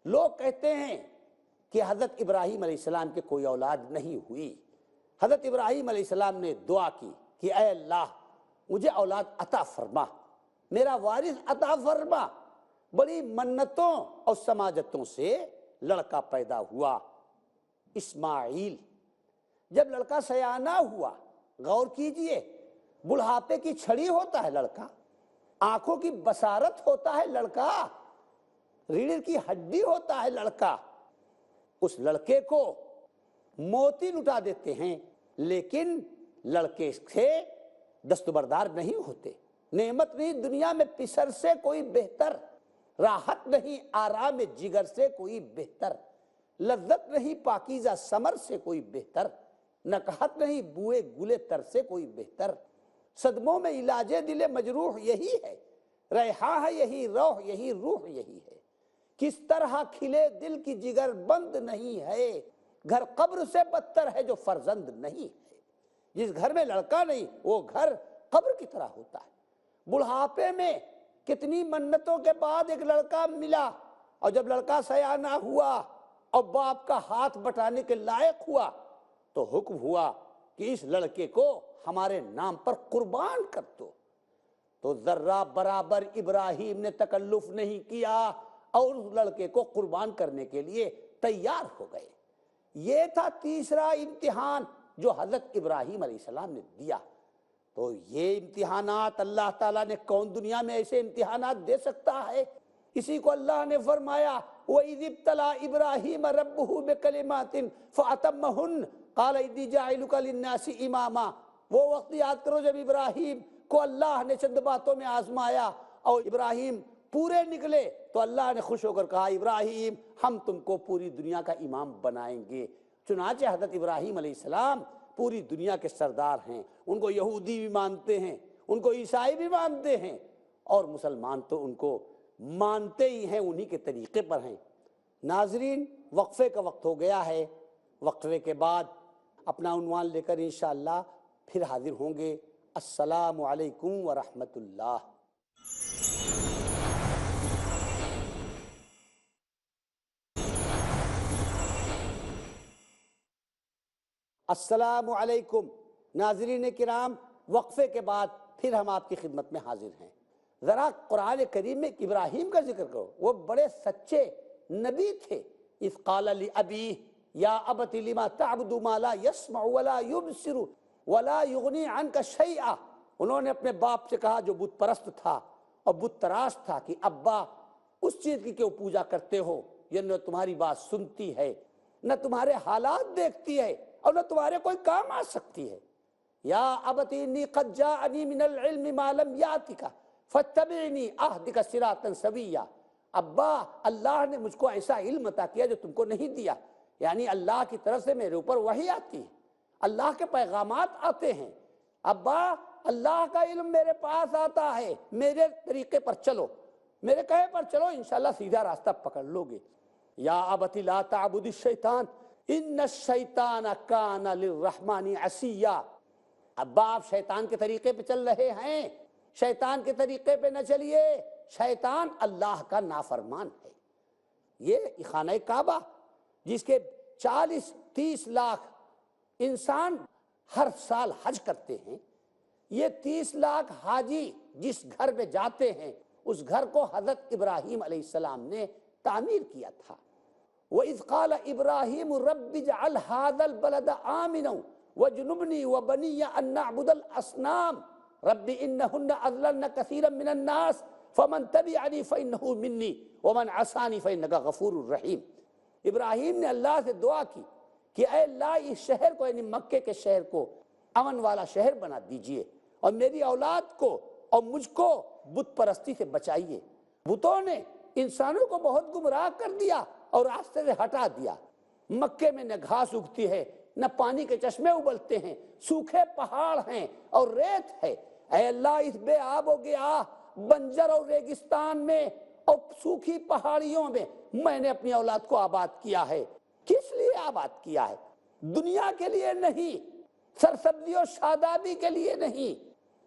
لوگ کہتے ہیں کہ حضرت ابراہیم علیہ السلام کے کوئی اولاد نہیں ہوئی۔ حضرت ابراہیم علیہ السلام نے دعا کی کہ اے اللہ مجھے اولاد عطا فرما، میرا وارث عطا فرما۔ بڑی منتوں اور سماجتوں سے لڑکا پیدا ہوا اسماعیل۔ جب لڑکا سیانہ ہوا، غور کیجئے، بڑھاپے کی چھڑی ہوتا ہے لڑکا، آنکھوں کی بصارت ہوتا ہے لڑکا، ریڑھ کی ہڈی ہوتا ہے لڑکا، اس لڑکے کو موتی لٹا دیتے ہیں، لیکن لڑکے سے دستبردار نہیں ہوتے۔ نعمت نہیں دنیا میں پسر سے کوئی بہتر، راحت نہیں آرام جگر سے کوئی بہتر، لذت نہیں پاکیزہ ثمر سے کوئی بہتر، نکہت نہیں بوئے گلے تر سے کوئی بہتر، صدموں میں علاج دل مجروح یہی ہے، ریحاں ہے یہی روح یہی روح یہی ہے، کس طرح کھلے دل کی جگر بند نہیں ہے، گھر قبر سے بدتر ہے جو فرزند نہیں ہے۔ جس گھر میں لڑکا نہیں وہ گھر قبر کی طرح ہوتا ہے۔ بڑھاپے میں کتنی منتوں کے بعد ایک لڑکا ملا، اور جب لڑکا سیانہ ہوا اور باپ کا ہاتھ بٹانے کے لائق ہوا تو حکم ہوا کہ اس لڑکے کو ہمارے نام پر قربان کر دو۔ تو ذرہ برابر ابراہیم نے تکلف نہیں کیا اور اس لڑکے کو قربان کرنے کے لیے تیار ہو گئے۔ یہ تھا تیسرا امتحان جو حضرت ابراہیم علیہ السلام نے دیا۔ تو یہ امتحانات اللہ تعالیٰ نے کون دنیا میں ایسے امتحانات دے سکتا ہے؟ اسی کو اللہ نے فرمایا وَإِذِ ابْتَلَىٰ إِبْرَاهِيمَ رَبُّهُ بِكَلِمَاتٍ فَأَتَمَّهُنَّ قَالَ إِنِّي جَاعِلُكَ لِلنَّاسِ إِمَامًا۔ وہ وقت یاد کرو جب ابراہیم کو اللہ نے چند باتوں میں آزمایا اور ابراہیم پورے نکلے تو اللہ نے خوش ہو کر کہا ابراہیم ہم تم کو پوری دنیا کا امام بنائیں گے۔ چنانچہ حضرت ابراہیم علیہ السلام پوری دنیا کے سردار ہیں، ان کو یہودی بھی مانتے ہیں، ان کو عیسائی بھی مانتے ہیں، اور مسلمان تو ان کو مانتے ہی ہیں، انہی کے طریقے پر ہیں۔ ناظرین وقفے کا وقت ہو گیا ہے، وقفے کے بعد اپنا عنوان لے کر انشاءاللہ پھر حاضر ہوں گے۔ السلام علیکم ورحمۃ اللہ۔ السلام علیکم ناظرین کرام، وقفے کے بعد پھر ہم آپ کی خدمت میں حاضر ہیں۔ ذرا قرآن کریم میں ابراہیم کا ذکر کرو، وہ بڑے سچے نبی تھے۔ اذ قال لأبیہ یا ابت لما تعبد ما لا يسمع ولا يبصر ولا یغنی عنک شیئا۔ انہوں نے اپنے باپ سے کہا جو بت پرست تھا اور بت تراش تھا کہ ابا اس چیز کی کیوں پوجا کرتے ہو، یہ نہ تمہاری بات سنتی ہے، نہ تمہارے حالات دیکھتی ہے، اور نہ تمہارے کوئی کام آ سکتی ہے۔ یا ابت انی قد جاءنی من العلم ما لم یاتک فاتبعنی اہدک صراطا سویا۔ ابا اللہ نے مجھ کو ایسا علم عطا کیا جو تم کو نہیں دیا، یعنی اللہ کی طرف سے میرے اوپر وحی آتی ہے، اللہ کے پیغامات آتے ہیں۔ ابا اللہ کا علم میرے پاس آتا ہے، میرے طریقے پر چلو، میرے کہے پر چلو، انشاءاللہ سیدھا راستہ پکڑ لو گے۔ یا ابت لا تعبد الشیطان ان الشیطان کان للرحمن عصیا۔ ابا آپ شیطان کے طریقے پہ چل رہے ہیں، شیطان کے طریقے پہ نہ چلیے، شیطان اللہ کا نافرمان ہے۔ یہ خانہ کعبہ جس کے 40-30 لاکھ انسان ہر سال حج کرتے ہیں، یہ 30 لاکھ حاجی جس گھر میں جاتے ہیں اس گھر کو حضرت ابراہیم علیہ السلام نے تعمیر کیا تھا۔ وَإِذْ قَالَ إِبْرَاهِيمُ رَبِّ اجْعَلْ هَذَا الْبَلَدَ آمِنًا وَاجْنُبْنِي وَبَنِيَّ أَن نَّعْبُدَ الْأَصْنَامَ رَبِّ إِنَّهُنَّ أَضْلَلْنَ كَثِيرًا مِّنَ النَّاسِ فَمَن تَبِعَنِي فَإِنَّهُ مِنِّي وَمَنْ عَصَانِي فَإِنَّكَ غَفُورٌ رَّحِيمٌ۔ ابراہیم نے اللہ سے دعا کی کہ اے اللہ اس شہر کو یعنی مکے کے شہر کو امن والا شہر بنا دیجئے، اور میری اولاد کو اور مجھ کو بت پرستی سے بچائیے۔ بتوں نے انسانوں کو بہت گمراہ کر دیا اور راستے سے ہٹا دیا۔ مکے میں نہ گھاس اگتی ہے، نہ پانی کے چشمے ابلتے ہیں، سوکھے پہاڑ ہیں اور ریت ہے۔ اے اللہ اس بے آب و گیا بنجر اور ریگستان میں اور سوکھی پہاڑیوں میں نے اپنی اولاد کو آباد کیا ہے۔ کس لیے آباد کیا ہے؟ دنیا کے لیے نہیں، سرسبزی و شادابی کے لیے نہیں،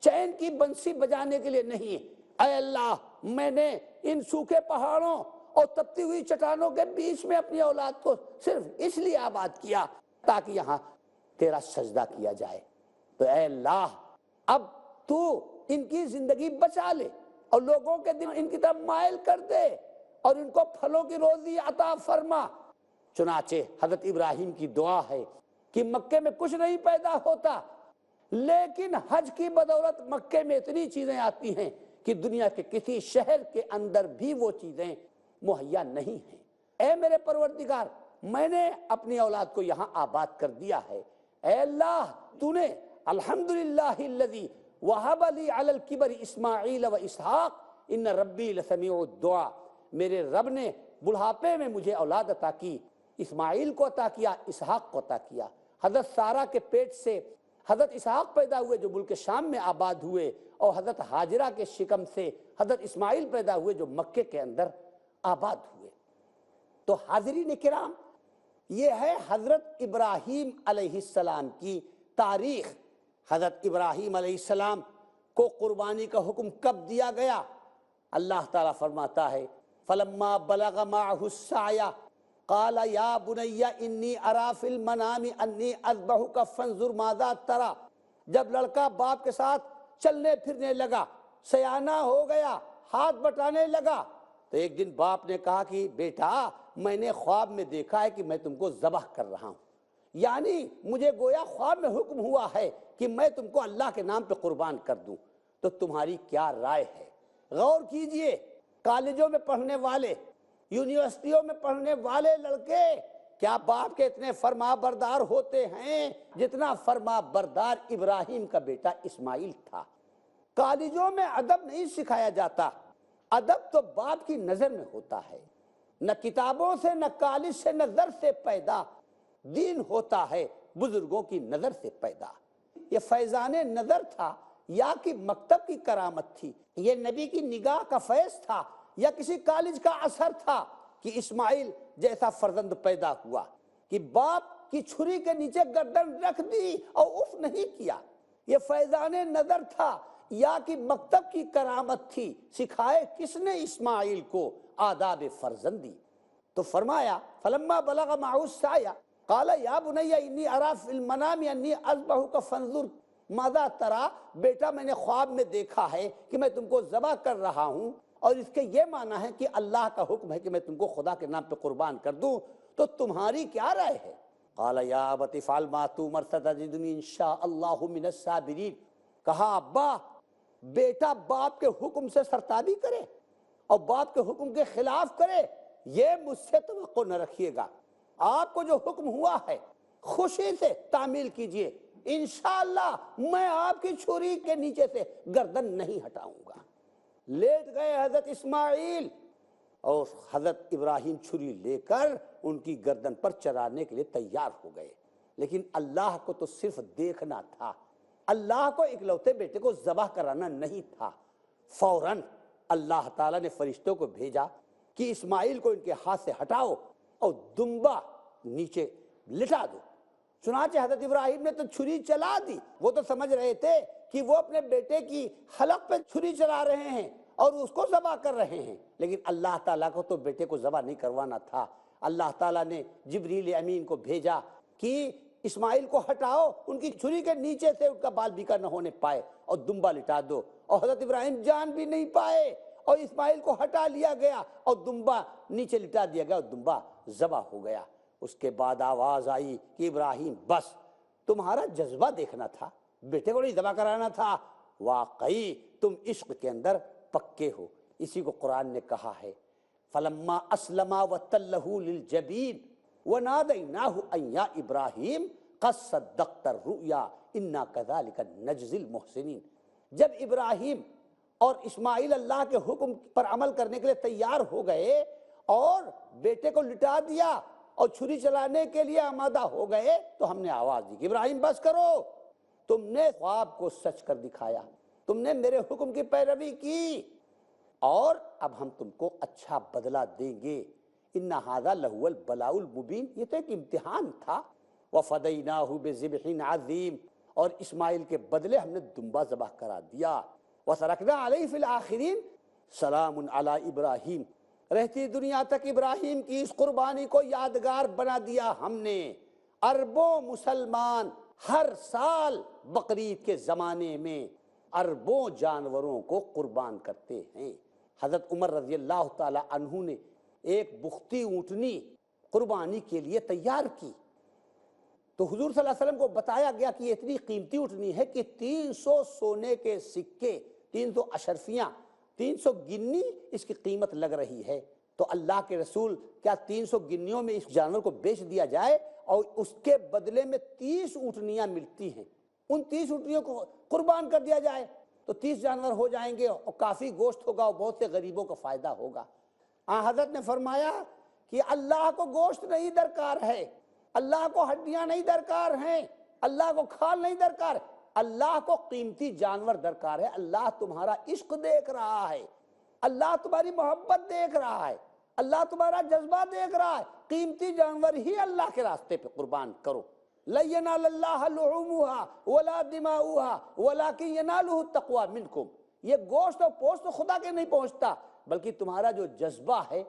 چین کی بنسی بجانے کے لیے نہیں۔ اے اللہ میں نے ان سوکھے پہاڑوں اور تپتی ہوئی چٹانوں کے بیچ میں اپنی اولاد کو صرف اس لیے آباد کیا تاکہ یہاں تیرا سجدہ کیا جائے۔ تو اے اللہ اب تو ان کی زندگی بچا لے اور لوگوں کے دل ان کی طرف مائل کر دے اور ان کو پھلوں کی روزی عطا فرما۔ چنانچہ حضرت ابراہیم کی دعا ہے کہ مکے میں کچھ نہیں پیدا ہوتا، لیکن حج کی بدولت مکے میں اتنی چیزیں آتی ہیں کہ دنیا کے کسی شہر کے اندر بھی وہ چیزیں مہیا نہیں ہیں۔ اے میرے پروردگار، میں نے اپنی اولاد کو یہاں آباد کر دیا ہے، اے اللہ تو نے الحمدللہ الذی وہب لی علی الکبر اسماعیل و اسحاق ان ربی لسمیع الدعاء، میرے رب نے بڑھاپے میں مجھے اولاد عطا کی، اسماعیل کو عطا کیا، اسحاق کو عطا کیا۔ حضرت سارہ کے پیٹ سے حضرت اسحاق پیدا ہوئے جو ملک شام میں آباد ہوئے، اور حضرت ہاجرہ کے شکم سے حضرت اسماعیل پیدا ہوئے جو مکے کے اندر آباد ہوئے۔ تو حاضرین کرام، یہ ہے حضرت ابراہیم علیہ السلام کی تاریخ۔ حضرت ابراہیم علیہ السلام کو قربانی کا حکم کب دیا گیا؟ اللہ تعالیٰ فرماتا ہے فلما بلغ معه السعی قال یا بنی انی اری فی المنام انی اذبحک فانظر ماذا تری، جب لڑکا باپ کے ساتھ چلنے پھرنے لگا، سیانہ ہو گیا، ہاتھ بٹانے لگا، تو ایک دن باپ نے کہا کہ بیٹا میں نے خواب میں دیکھا ہے کہ میں تم کو ذبح کر رہا ہوں، یعنی مجھے گویا خواب میں حکم ہوا ہے کہ میں تم کو اللہ کے نام پہ قربان کر دوں، تو تمہاری کیا رائے ہے؟ غور کیجئے، کالجوں میں پڑھنے والے، یونیورسٹیوں میں پڑھنے والے لڑکے کیا باپ کے اتنے فرما بردار ہوتے ہیں جتنا فرما بردار ابراہیم کا بیٹا اسماعیل تھا؟ کالجوں میں ادب نہیں سکھایا جاتا، ادب تو باپ کی نظر میں ہوتا ہے، نہ کتابوں سے نہ کالج سے نہ در سے پیدا، دین ہوتا ہے بزرگوں کی نظر سے پیدا۔ یہ فیضان نظر تھا یا کہ مکتب کی کرامت تھی؟ یہ نبی کی نگاہ کا فیض تھا یا کسی کالج کا اثر تھا کہ اسماعیل جیسا فرزند پیدا ہوا کہ باپ کی چھری کے نیچے گردن رکھ دی اور اف نہیں کیا؟ یہ فیضان نظر تھا یا کہ مکتب کی کرامت تھی؟ سکھائے کس نے اسماعیل کو آداب فرزندی؟ تو فرمایا فلما بلغ معه السعی قال یا بنی انی اری فی المنام انی اذبحک فانظر ماذا تری، بیٹا میں نے خواب میں دیکھا ہے کہ میں تم کو ذبح کر رہا ہوں، اور اس کے یہ معنی ہے کہ اللہ کا حکم ہے کہ میں تم کو خدا کے نام پہ قربان کر دوں، تو تمہاری کیا رائے ہے؟ قال یا ابت افعل ما تؤمر ستجدنی ان شاء اللہ من الصابرین، کہا ابا بیٹا باپ کے حکم سے سرتابی کرے اور باپ کے حکم کے خلاف کرے، یہ مجھ سے توقع نہ رکھیے گا، آپ کو جو حکم ہوا ہے خوشی سے تعمیل کیجئے، انشاءاللہ میں آپ کی چھری کے نیچے سے گردن نہیں ہٹاؤں گا۔ لیٹ گئے حضرت اسماعیل اور حضرت ابراہیم چھری لے کر ان کی گردن پر چرانے کے لیے تیار ہو گئے، لیکن اللہ کو تو صرف دیکھنا تھا، اللہ کو اکلوتے بیٹے کو ذبح کرانا نہیں تھا۔ فوراً اللہ تعالیٰ نے فرشتوں کو بھیجا کہ اسماعیل کو ان کے ہاتھ سے ہٹاؤ اور دمبا نیچے لٹا دو۔ چنانچہ حضرت ابراہیم نے تو چھری چلا دی، وہ تو سمجھ رہے تھے کہ وہ اپنے بیٹے کی حلق پہ چھری چلا رہے ہیں اور اس کو ذبح کر رہے ہیں، لیکن اللہ تعالیٰ کو تو بیٹے کو ذبح نہیں کروانا تھا۔ اللہ تعالیٰ نے جبریل امین کو بھیجا کہ اسماعیل کو ہٹاؤ، ان کی چھری کے نیچے سے ان کا بال بیکا نہ ہونے پائے، اور دمبا لٹا دو، اور حضرت ابراہیم جان بھی نہیں پائے اور اسماعیل کو ہٹا لیا گیا اور دمبا نیچے لٹا دیا گیا اور دمبا ذبح ہو گیا۔ اس کے بعد آواز آئی کہ ابراہیم بس تمہارا جذبہ دیکھنا تھا، بیٹے کو نہیں ذبح کرانا تھا، واقعی تم عشق کے اندر پکے ہو۔ اسی کو قرآن نے کہا ہے فلما اسلما وتلہ للجبین ونادیناہ ان یا ابراہیم قد صدقت الرؤیا انا کذالک نجزی المحسنین۔ جب ابراہیم اور اسماعیل اللہ کے حکم پر عمل کرنے کے لیے تیار ہو گئے اور بیٹے کو لٹا دیا اور چھری چلانے کے لیے آمادہ ہو گئے، تو ہم نے آواز دی کہ ابراہیم بس کرو، تم نے خواب کو سچ کر دکھایا، تم نے میرے حکم کی پیروی کی، اور اب ہم تم کو اچھا بدلہ دیں گے۔ ان ھذا لہو البلاء المبین، یہ تو ایک امتحان تھا۔ وفدیناہ بذبح عظیم، اور اسماعیل کے بدلے ہم نے دمبا ذبح کرا دیا۔ وترکنا علیہ فی الآخرین سلام علی ابراہیم رہتی دنیا تک ابراہیم کی اس قربانی کو یادگار بنا دیا ہم نے۔ اربوں مسلمان ہر سال بقرعید کے زمانے میں اربوں جانوروں کو قربان کرتے ہیں۔ حضرت عمر رضی اللہ تعالی عنہ نے ایک بختی اونٹنی قربانی کے لیے تیار کی تو حضور صلی اللہ علیہ وسلم کو بتایا گیا کہ یہ اتنی قیمتی اونٹنی ہے کہ 300 سونے کے سکے، 300 اشرفیاں، 300 گنی اس کی قیمت لگ رہی ہے۔ تو اللہ کے رسول کیا 300 گنیوں میں اس جانور کو بیچ دیا جائے اور اس کے بدلے میں 30 اونٹنیاں ملتی ہیں، ان 30 اونٹنیوں کو قربان کر دیا جائے تو 30 جانور ہو جائیں گے اور کافی گوشت ہوگا اور بہت سے غریبوں کو فائدہ ہوگا۔ حضرت نے فرمایا کہ اللہ کو گوشت نہیں درکار ہے، اللہ کو ہڈیاں نہیں درکار ہیں، اللہ کو کھال نہیں درکار ہے، اللہ کو قیمتی جانور درکار ہے۔ اللہ تمہارا عشق دیکھ رہا ہے، اللہ تمہاری محبت دیکھ رہا ہے، اللہ تمہارا جذبہ دیکھ رہا ہے، قیمتی جانور ہی اللہ کے راستے پہ قربان کرو۔ لَن يَنَالَ اللَّهَ لُحُومُهَا وَلَا دِمَاؤُهَا وَلَكِن يَنَالُهُ التَّقْوَىٰ مِنكُمْ۔ یہ گوشت اور پوست تو خدا کے نہیں پہنچتا، بلکہ تمہارا جو جذبہ ہے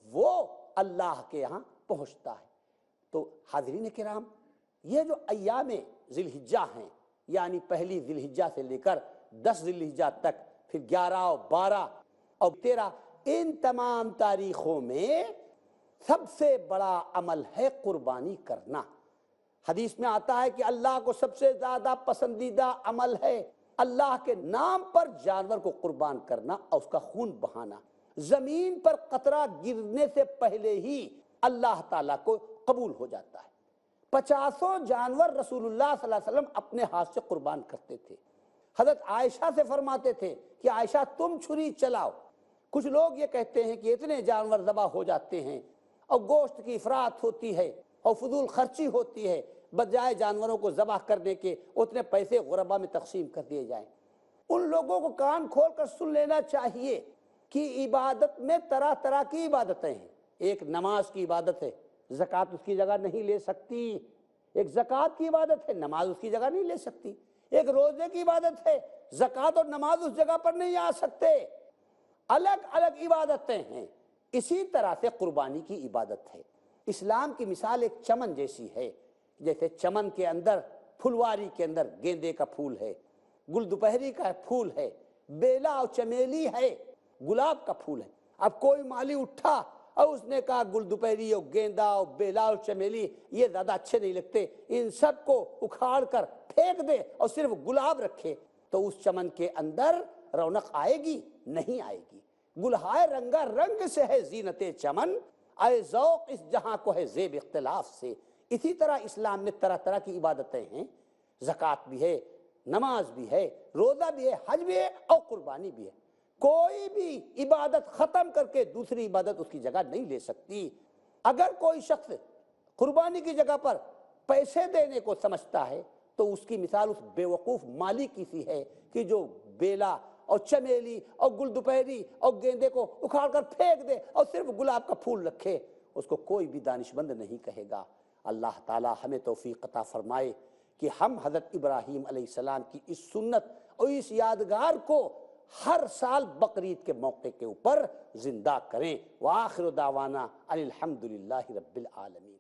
وہ اللہ کے یہاں پہنچتا ہے۔ تو حاضرین کرام، یہ جو ایام ذی الحجہ ہیں، یعنی پہلی ذی الحجہ سے لے کر 10 ذی الحجہ تک، پھر 11 اور 12 اور 13، ان تمام تاریخوں میں سب سے بڑا عمل ہے قربانی کرنا۔ حدیث میں آتا ہے کہ اللہ کو سب سے زیادہ پسندیدہ عمل ہے اللہ کے نام پر جانور کو قربان کرنا اور اس کا خون بہانا۔ زمین پر قطرہ گرنے سے پہلے ہی اللہ تعالیٰ کو قبول ہو جاتا ہے۔ 50 جانور رسول اللہ صلی اللہ علیہ وسلم اپنے ہاتھ سے قربان کرتے تھے۔ حضرت عائشہ سے فرماتے تھے کہ عائشہ تم چھری چلاؤ۔ کچھ لوگ یہ کہتے ہیں کہ اتنے جانور ذبح ہو جاتے ہیں اور گوشت کی افراط ہوتی ہے اور فضول خرچی ہوتی ہے، بجائے جانوروں کو ذبح کرنے کے اتنے پیسے غربا میں تقسیم کر دیے جائیں۔ ان لوگوں کو کان کھول کر سن لینا چاہیے کہ عبادت میں طرح طرح کی عبادتیں ہیں۔ ایک نماز کی عبادت ہے، زکوٰۃ اس کی جگہ نہیں لے سکتی۔ ایک زکوٰۃ کی عبادت ہے، نماز اس کی جگہ نہیں لے سکتی۔ ایک روزے کی عبادت ہے، زکوٰۃ اور نماز اس جگہ پر نہیں آ سکتے۔ الگ الگ عبادتیں ہیں۔ اسی طرح سے قربانی کی عبادت ہے۔ اسلام کی مثال ایک چمن جیسی ہے، جیسے چمن کے اندر، پھلواری کے اندر گیندے کا پھول ہے، گل دوپہری کا پھول ہے، بیلا اور چمیلی ہے، گلاب کا پھول ہے۔ اب کوئی مالی اٹھا اور اس نے کہا گل دوپہری اور گیندا اور بیلا اور چمیلی یہ زیادہ اچھے نہیں لگتے، ان سب کو اکھاڑ کر پھینک دے اور صرف گلاب رکھے، تو اس چمن کے اندر رونق آئے گی؟ نہیں آئے گی۔ گلہائے رنگا رنگ سے ہے زینت چمن، آئے ذوق اس جہاں کو ہے زیب اختلاف سے۔ اسی طرح اسلام میں طرح طرح کی عبادتیں ہیں، زکوٰۃ بھی ہے، نماز بھی ہے، روزہ بھی ہے، حج بھی ہے اور قربانی بھی ہے۔ کوئی بھی عبادت ختم کر کے دوسری عبادت اس کی جگہ نہیں لے سکتی۔ اگر کوئی شخص قربانی کی جگہ پر پیسے دینے کو سمجھتا ہے تو اس کی مثال اس بے وقوف مالی کی سی ہے کہ جو بیلا اور چمیلی اور گل دوپہری اور گیندے کو اکھاڑ کر پھینک دے اور صرف گلاب کا پھول رکھے، اس کو کوئی بھی دانشمند نہیں کہے گا۔ اللہ تعالی ہمیں توفیق عطا فرمائے کہ ہم حضرت ابراہیم علیہ السلام کی اس سنت اور اس یادگار کو ہر سال بقرعید کے موقع کے اوپر زندہ کریں۔ وآخر دعوانا ان الحمد للہ رب العالمین۔